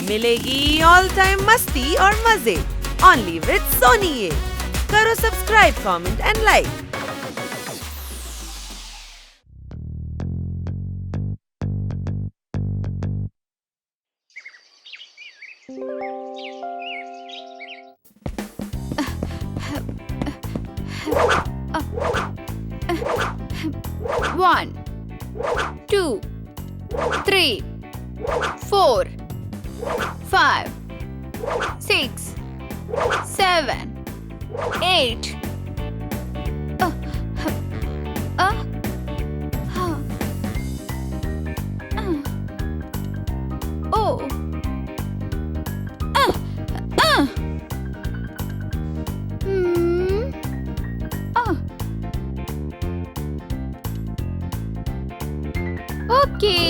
मिलेगी all time मस्ती और मजे ओनली विद सोनी ये। करो subscribe, comment and like. One, 2, 3, 4, 5, 6, 7, 8. Oh. Okay.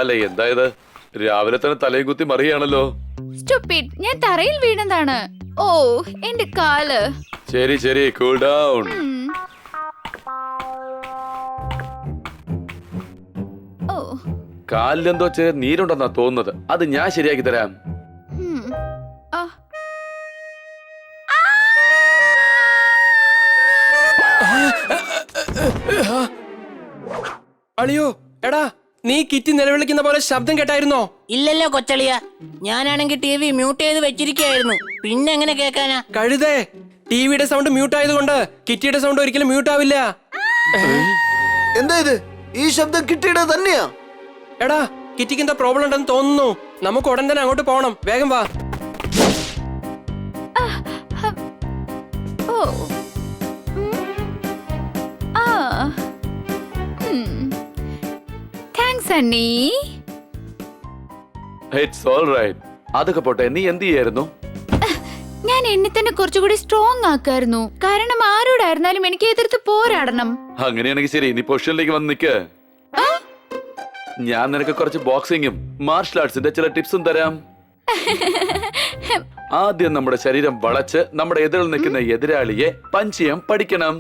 അല്ല എന്താ ഇത് രാവിലെ തന്നെ തലയും കുത്തി മറിയാണല്ലോ. സ്റ്റുപ്പിഡ്, ഞാൻ തറയിൽ വീണതാണ്. ഓ, എന്റെ കാല്. ശരി ശരി, കൂൾ ഡൗൺ. ഓ, കാലിലെന്തോ ചെറിയ നീരുണ്ടെന്നാ തോന്നുന്നത്. അത് ഞാൻ ശരിയാക്കി തരാം. അളിയോ, എടാ നീ കിറ്റി നിലവിളിക്കുന്ന പോലെ ശബ്ദം കേട്ടായിരുന്നോ? ഇല്ലല്ലോ കൊച്ചളിയ, ഞാനാണെങ്കിൽ ടി വി മ്യൂട്ട് ചെയ്ത് വെച്ചിരിക്കുകയായിരുന്നു. പിന്നെ എങ്ങനെ കേൾക്കാനാ? കഴുതേ, ടിവിയുടെ സൗണ്ട് മ്യൂട്ട് ആയതുകൊണ്ട് കിറ്റിയുടെ സൗണ്ട് ഒരിക്കലും മ്യൂട്ട് ആവില്ല. എന്താ ഇത്? ഈ ശബ്ദം കിറ്റിയുടെ തന്നെയാ? എടാ, കിറ്റിക്ക് എന്താ പ്രോബ്ലം ഉണ്ടെന്ന് തോന്നുന്നു. നമുക്ക് ഉടൻ തന്നെ അങ്ങോട്ട് പോകണം. വേഗം വാ. Sunny, it's all right. അതൊക്കെ പോട്ടെ, നീ എന്ത് ചെയ്യായിരുന്നു? ഞാൻ എന്നെ തന്നെ കുറച്ചുകൂടി സ്ട്രോങ് ആക്കായിരുന്നു. കാരണം ആരോടായിരുന്നാലും എനിക്ക് എതിർത്ത് പോരാടണം. അങ്ങനെയാണെങ്കിൽ ശരി, നീ പൊസിഷനിലേക്ക് വന്ന് നിൽക്ക്. ഞാൻ നിനക്ക് കുറച്ച് ബോക്സിംഗും മാർഷൽ ആർട്സിന്റെ ചില ടിപ്സും തരാം. ആദ്യം നമ്മുടെ ശരീരം വളച്ച് നമ്മുടെ എതിരിൽ നിൽക്കുന്ന എതിരാളിയെ പഞ്ച് ചെയ്യാൻ പഠിക്കണം.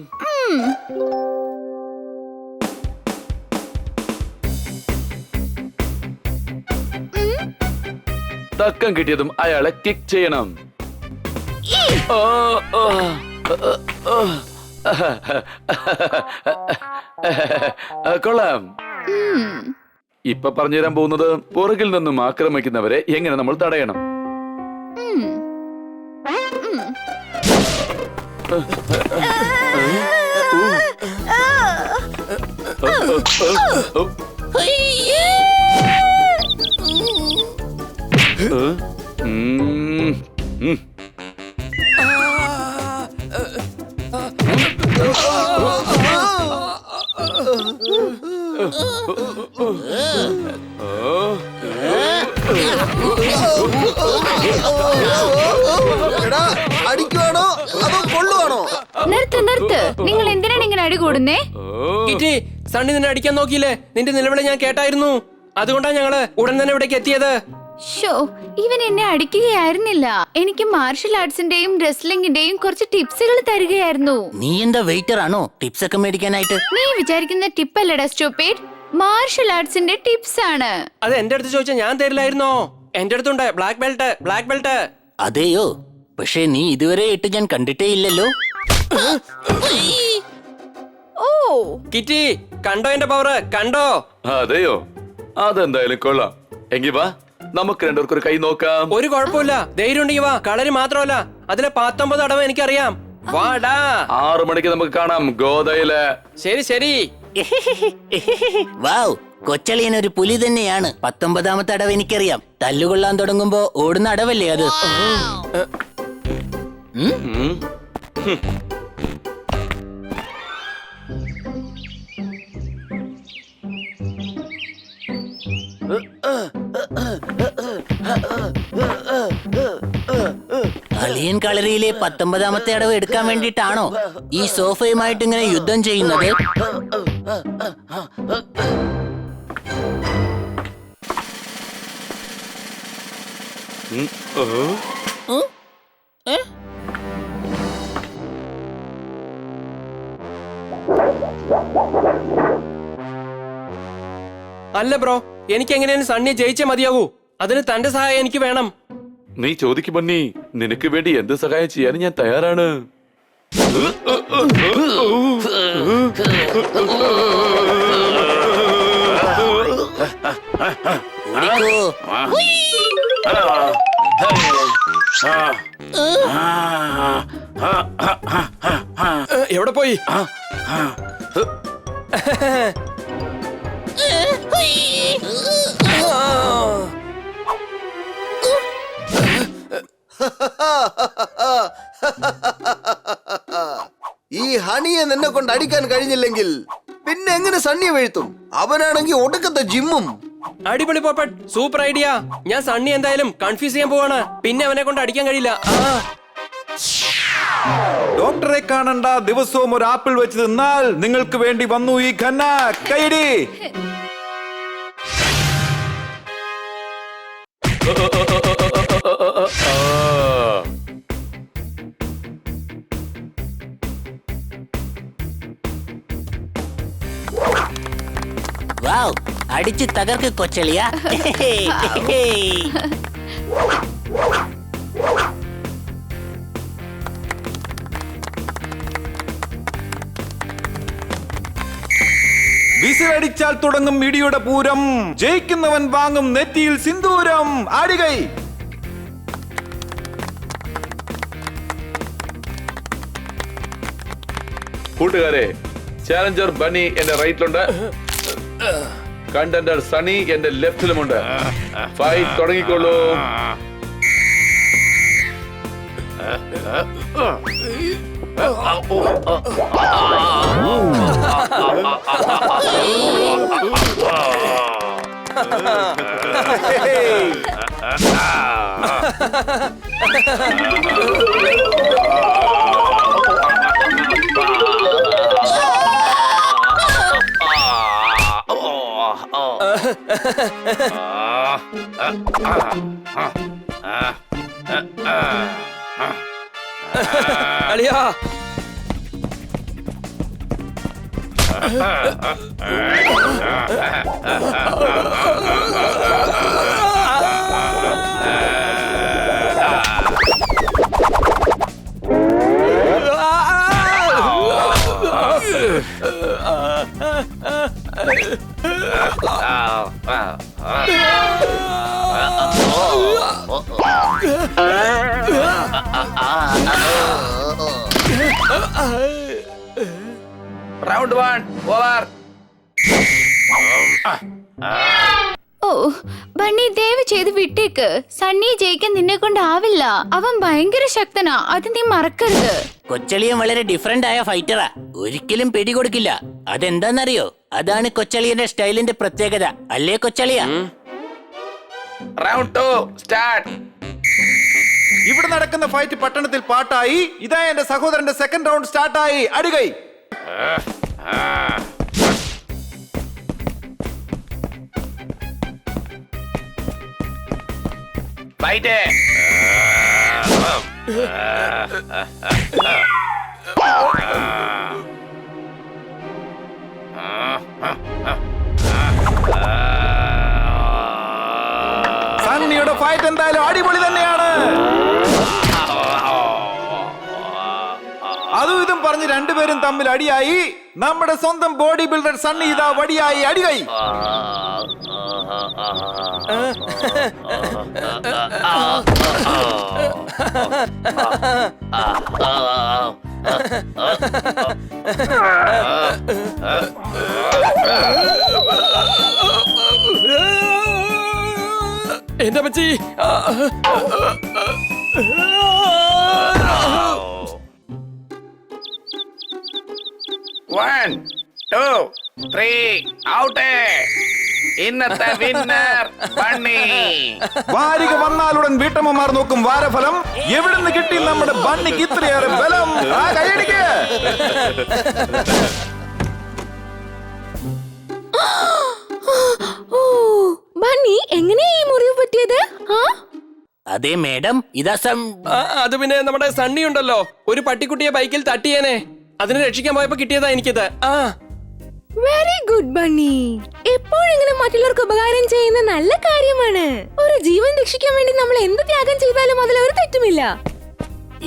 തക്കം കിട്ടിയതും അയാളെ കിക്ക് ചെയ്യണം. കൊള്ളാം. ഇപ്പൊ പറഞ്ഞുതരാൻ പോകുന്നത് പുറകിൽ നിന്നും ആക്രമിക്കുന്നവരെ എങ്ങനെ നമ്മൾ തടയണം. അടിക്കുവാണോ അതോ കൊള്ളുവാണോ? നിർത്ത് നിർത്ത്, നിങ്ങൾ എന്തിനാണ് ഇങ്ങനെ അടികൂടുന്നേ? കിറ്റി, സണ്ണി നിന്നെ അടിക്കാൻ നോക്കിയില്ലേ? നിന്റെ നിലവിളി ഞാൻ കേട്ടായിരുന്നു. അതുകൊണ്ടാണ് ഞങ്ങള് ഉടൻ തന്നെ ഇവിടേക്ക് എത്തിയത്. ഷോ, ഇവൻ എന്നെ അടിക്കുകയായിരുന്നില്ല. എനിക്ക് മാർഷൽ ആർട്സിന്റെയും റെസ്ലിംഗിന്റെയും കുറച്ച് ടിപ്സുകൾ തരികയായിരുന്നു. നീ എന്താ വെയിറ്റർ ആണോ ടിപ്സ് ഒക്കെ മേടിക്കാനായിട്ട്? നീ വിചാരിക്കുന്ന ടിപ്പ് അല്ലടാ സ്റ്റുപ്പിഡ്, മാർഷൽ ആർട്സിന്റെ ടിപ്സ് ആണ്. അത് എന്റെ അടുത്ത് ചോദിച്ചാൽ ഞാൻ തരില്ലായിരുന്നോ? എന്റെ അടുത്തുണ്ട് ബ്ലാക്ക് ബെൽറ്റ്. Black belt. അതെയോ? പക്ഷേ നീ ഇതുവരെ ഇട്ട് ഞാൻ കണ്ടിട്ടേ ഇല്ലല്ലോ. ഓ, കിറ്റി, കണ്ടോ എന്റെ പവർ? കണ്ടോ? അതെയോ? അതെന്തായാലും കൊള്ളാം. എങ്കി വാ, നമുക്ക് രണ്ടുപേർക്ക് ഒരു കൈ നോക്കാം. ഒരു കുഴപ്പമില്ല, ധൈര്യം ഉണ്ടെങ്കിൽ വാ. കളരി മാത്രമല്ല, അതിലെ 19 അടവ് എനിക്കറിയാം. വാടാ. 6 മണിക്ക് നമുക്ക് കാണാം ഗോദയില്. ശരി ശരി. വാവ്, കൊച്ചളിയൻ ഒരു പുലി തന്നെയാണ്. 19ാമത്തെ അടവ് എനിക്കറിയാം. തല്ലുകൊള്ളാൻ തുടങ്ങുമ്പോ ഓടുന്ന അടവല്ലേ അത്? അലിയൻ കളരിയിലെ 19ാമത്തെ അടവ് എടുക്കാൻ വേണ്ടിട്ടാണോ ഈ സോഫയുമായിട്ട് ഇങ്ങനെ യുദ്ധം ചെയ്യുന്നത്? അല്ല ബ്രോ, എനിക്ക് എങ്ങനെയാണ് സണ്ണിയെ ജയിച്ചേ മതിയാകൂ. അതിന് തന്റെ സഹായം എനിക്ക് വേണം. നീ ചോദിക്കും ബണ്ണി, നിനക്ക് വേണ്ടി എന്ത് സഹായം ചെയ്യാനും ഞാൻ തയ്യാറാണ്. എവിടെ പോയി? ഈ ഹണിയെ നിന്നെ കൊണ്ട് അടിക്കാൻ കഴിഞ്ഞില്ലെങ്കിൽ പിന്നെ എങ്ങനെ സണ്ണിയെ വീഴ്ത്തും? അവനാണെങ്കിൽ ഒടുക്കത്തെ ജിമ്മും. അടിപൊളി പോപ്പട്ട്, സൂപ്പർ ഐഡിയ. ഞാൻ സണ്ണി എന്തായാലും കൺഫ്യൂസ് ചെയ്യാൻ പോവാണ്. പിന്നെ അവനെ കൊണ്ട് അടിക്കാൻ കഴിയില്ല. ഡോക്ടറെ കാണണ്ട, ദിവസവും ഒരു ആപ്പിൾ വെച്ച് തിന്നാൽ നിങ്ങൾക്ക് വേണ്ടി വന്നു ഈ ഖന്ന. കൈഡി. വാവ്, അടിച്ച് തകർക്ക് കൊച്ചളിയ. വിസിലടിച്ചാൽ തുടങ്ങും ഇടിയുടെ പൂരം. ജയിക്കുന്നവൻ വാങ്ങും നെറ്റിയിൽ സിന്ദൂരം. ആടികൈ. കൂട്ടുകാരെ, ചാലഞ്ചർ ബണ്ണി എന്റെ റൈറ്റിലുണ്ട്, കണ്ടന്റർ സണ്ണി എന്റെ ലെഫ്റ്റിലുമുണ്ട്. ഫൈറ്റ് തുടങ്ങിക്കോളൂ. അളിയാ, റൗണ്ട് 1 ഓവർ. ഓ ബണ്ണി, ദയവ് ചെയ്ത് വിട്ടേക്ക്. സണ്ണിയെ ജയിക്കാൻ നിന്നെ കൊണ്ടാവില്ല. അവൻ ഭയങ്കര ശക്തനാ, അത് നീ മറക്കരുത്. കൊച്ചളിയൻ വളരെ ഡിഫറെന്റ് ആയ ഫൈറ്ററാ. ഒരിക്കലും പിടികൊടുക്കില്ല. അതെന്താന്നറിയോ? അതാണ് കൊച്ചളിയന്റെ സ്റ്റൈലിന്റെ പ്രത്യേകത. അല്ലേ കൊച്ചളിയ? Round 2 start. ഇവിടെ നടക്കുന്ന ഫൈറ്റ് പട്ടണത്തിൽ പാട്ടായി. ഇതാ എന്റെ സഹോദരന്റെ സെക്കൻഡ് റൗണ്ട് സ്റ്റാർട്ടായി. അടികൈ. ഫൈറ്റ്. സണ്ണിയുടെ ഫൈറ്റ് എന്തായാലും അടിപൊളി തന്നെയാണ്. അതും ഇതും പറഞ്ഞ് രണ്ടുപേരും തമ്മിൽ അടിയായി. നമ്മുടെ സ്വന്തം ബോഡി ബിൽഡർ സണ്ണി ഇതാ വടിയായി. അടികൈ. എന്താ പറ്റി? 1 2 3 ഔട്ട്. ഇന്നത്തെ വിന്നർ ബണ്ണി. വാരിക വന്നാലുടൻ വീട്ടമ്മമാർ നോക്കും വാരഫലം. എവിടുന്ന് കിട്ടി നമ്മുടെ ബണ്ണിക്ക് ഇത്രയേറെ ബലം? ആ കൈയടിക്ക്. ബണ്ണി എങ്ങനെയാ ഈ മുറിവ് പറ്റിയത്? അതെ മേഡം, ഇതാ അത് പിന്നെ നമ്മുടെ സണ്ണി ഉണ്ടല്ലോ, ഒരു പട്ടിക്കുട്ടിയെ ബൈക്കിൽ തട്ടിയേനെ. അതിനെ രക്ഷിക്കാൻ പോയപ്പോ കിട്ടിയതാ എനിക്കിത്. Very good bunny. എപ്പോഴെങ്കിലും മറ്റുള്ളവർക്ക് ഉപകാരം ചെയ്യുന്ന നല്ല കാര്യമാണ്. ഒരു ജീവൻ രക്ഷിക്കാൻ വേണ്ടി നമ്മൾ എന്ത് ത്യാഗം ചെയ്താലും അതിൽ ഒരു തെറ്റുമില്ല.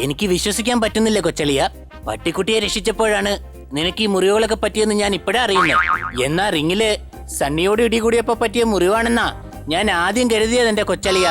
എനിക്ക് വിശ്വസിക്കാൻ പറ്റുന്നില്ല കൊച്ചളിയ. പട്ടിക്കുട്ടിയെ രക്ഷിച്ചപ്പോഴാണ് നിനക്ക് ഈ മുറിവുകളൊക്കെ പറ്റിയെന്ന് ഞാൻ ഇപ്പോഴാ അറിയുന്നത്. എന്നാ റിങ്ങില് സണ്ണിയോട് ഇടികൂടിയപ്പോ പറ്റിയ മുറിവാണെന്നാ ഞാൻ ആദ്യം കരുതിയത് എന്റെ കൊച്ചളിയ.